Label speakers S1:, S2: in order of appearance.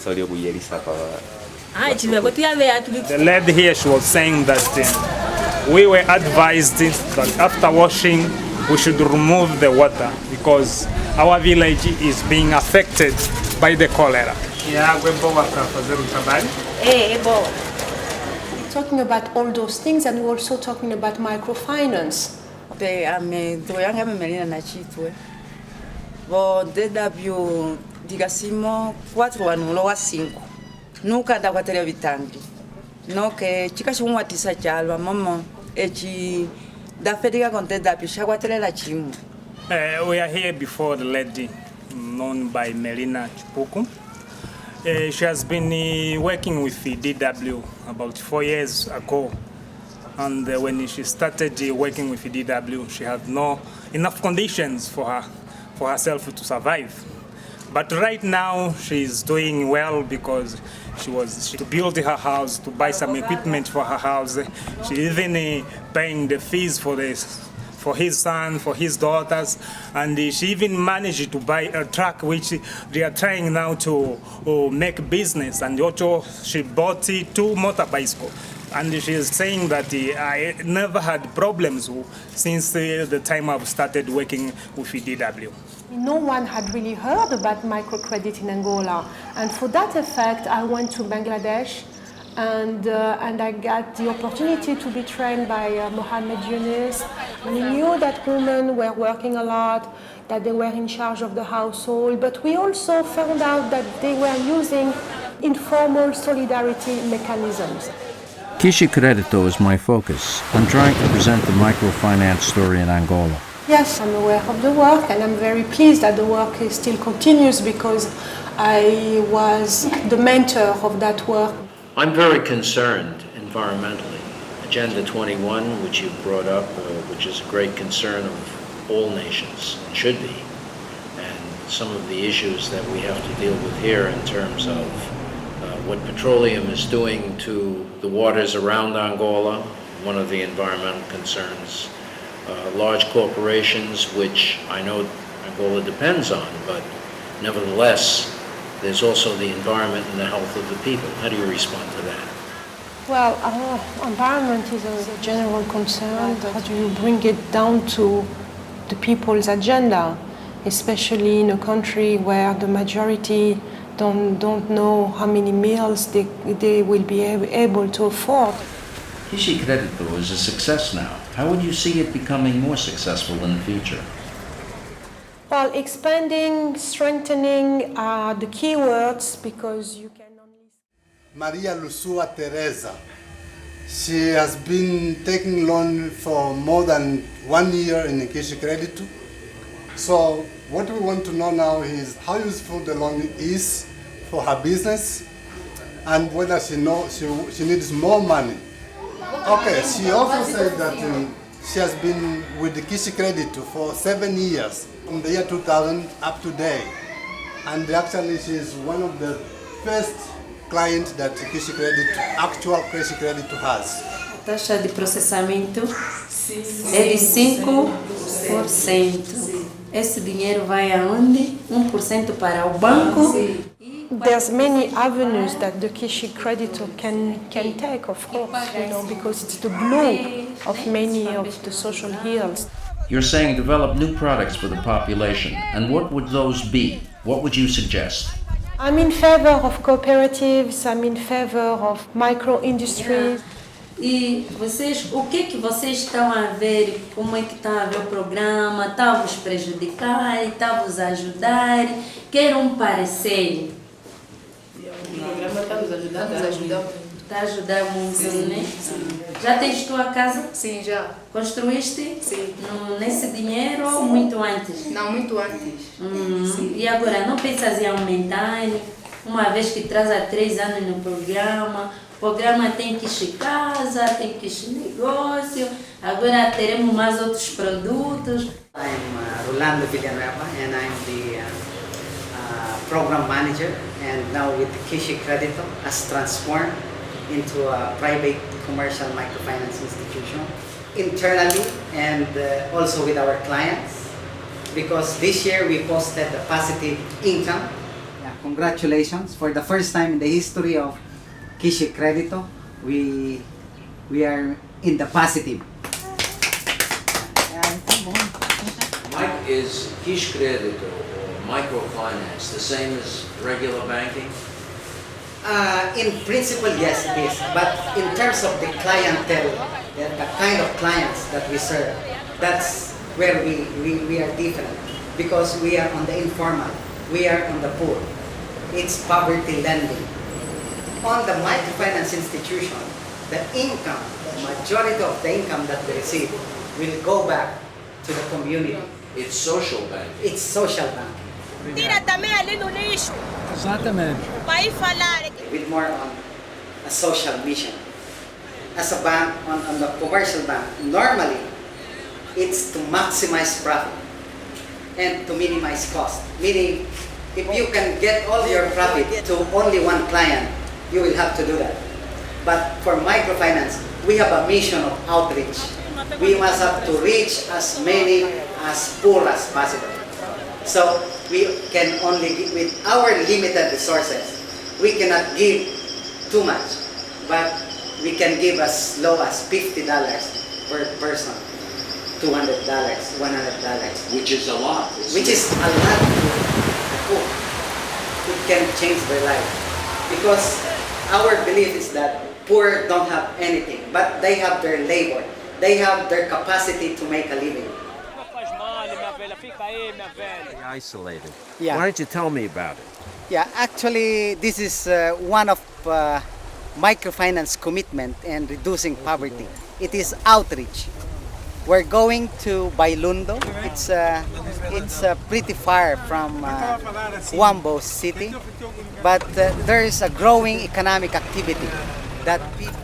S1: The lady here, she was saying that we were advised that after washing, we should remove the water because our village is being affected by the cholera.
S2: Talking about all those things, and we're also talking about microfinance.
S3: Digasimo 4 anulo wa 5 nuka da kwatele vitangi no ke chika chimwa tisa chalwa mama echi da fediga konte da pisha kwatele la chimu.
S1: We are here before the lady known by Melina Chipuku. She has been working with the DW about 4 years ago, and when she started working with the DW, she had no enough conditions for herself to survive. But right now she's doing well because she built her house, to buy some equipment for her house. She even paying the fees for his son, for his daughters, and she even managed to buy a truck which they are trying now to make business. And also she bought 2 motorbicycles. And she is saying that I never had problems since the time I've started working with DW.
S2: No one had really heard about microcredit in Angola, and for that effect I went to Bangladesh and I got the opportunity to be trained by Mohammed Yunus. We knew that women were working a lot, that they were in charge of the household, but we also found out that they were using informal solidarity mechanisms.
S4: Kixicredito is my focus. I'm trying to present the microfinance story in Angola.
S2: Yes, I'm aware of the work, and I'm very pleased that the work still continues because I was the mentor of that work.
S5: I'm very concerned environmentally. Agenda 21, which you brought up, which is a great concern of all nations, and should be, and some of the issues that we have to deal with here in terms of what petroleum is doing to the waters around Angola, one of the environmental concerns. Large corporations, which I know Angola depends on, but nevertheless, there's also the environment and the health of the people. How do you respond to that?
S2: Well, environment is a general concern. How do you bring it down to the people's agenda, especially in a country where the majority don't know how many meals they will be able to afford?
S4: Kixicredito is a success now. How would you see it becoming more successful in the future?
S2: Well, expanding, strengthening are the key words because you can only...
S6: Maria Lusua Teresa. She has been taking loan for more than 1 year in Kixicredito. So what we want to know now is how useful the loan is for her business and whether she needs more money. Okay, she also said that she has been with the Kixicredito for 7 years, from the year 2000 up to date. And actually she is one of the first clients that actual Kixicredito has.
S7: A taxa de processamento é de 5%. Esse dinheiro vai aonde? 1% para o banco.
S2: There's many avenues that the Kixicredito can take, of course, because it's the glue of many of the social ills.
S4: You're saying develop new products for the population, and what would those be? What would you suggest?
S2: I'm in favor of cooperatives, I'm in favor of micro-industries.
S7: E vocês, o que vocês estão a ver, como é que está a ver o programa, está a vos prejudicar, está a vos ajudar, queiram um parecer.
S8: O programa está nos ajudando,
S7: Está a ajudar muito, né? Já tens tua casa?
S8: Sim, já.
S7: Construíste?
S8: Sim.
S7: Nesse dinheiro ou muito antes?
S8: Não, muito antes.
S7: E agora, não pensas em aumentar, uma vez que traz há 3 anos no programa? O programa tem Kixicasa, tem Kixinegócio, agora teremos mais outros produtos.
S9: I'm Rolando Villanueva and I'm the program manager, and now with Kixicredito has transformed into a private commercial microfinance institution internally and also with our clients, because this year we posted a positive income congratulations. For the first time in the history of Kixicredito, we are in the positive.
S4: Mike, is Kixicredito or microfinance the same as regular banking?
S9: In principle, yes, it is. But in terms of the clientele, the kind of clients that we serve, that's where we are different. Because we are on the informal, we are on the poor. It's poverty lending. On the microfinance institution, the income, the majority of the income that we receive will go back to the community.
S4: It's social banking.
S9: It's social banking.
S10: Tira também ali no lixo.
S11: Exatamente.
S10: Para ir falar.
S9: With more on a social mission. As a bank, on the commercial bank, normally it's to maximize profit and to minimize cost. Meaning, if you can get all your profit to only one client, you will have to do that. But for microfinance, we have a mission of outreach. We must have to reach as many as poor as possible. So we can only give, with our limited resources, we cannot give too much, but we can give as low as $50 per person, $200, $100.
S4: Which is a lot.
S9: Which is a lot to cook. It can change their life. Because our belief is that poor don't have anything, but they have their labor. They have their capacity to make a living.
S11: Isolated.
S9: Yeah.
S11: Why don't you tell me about it?
S9: Yeah, actually, this is one of microfinance commitment and reducing poverty. It is outreach. We're going to Bailundo. It's pretty far from Huambo City, but there is a growing economic activity that people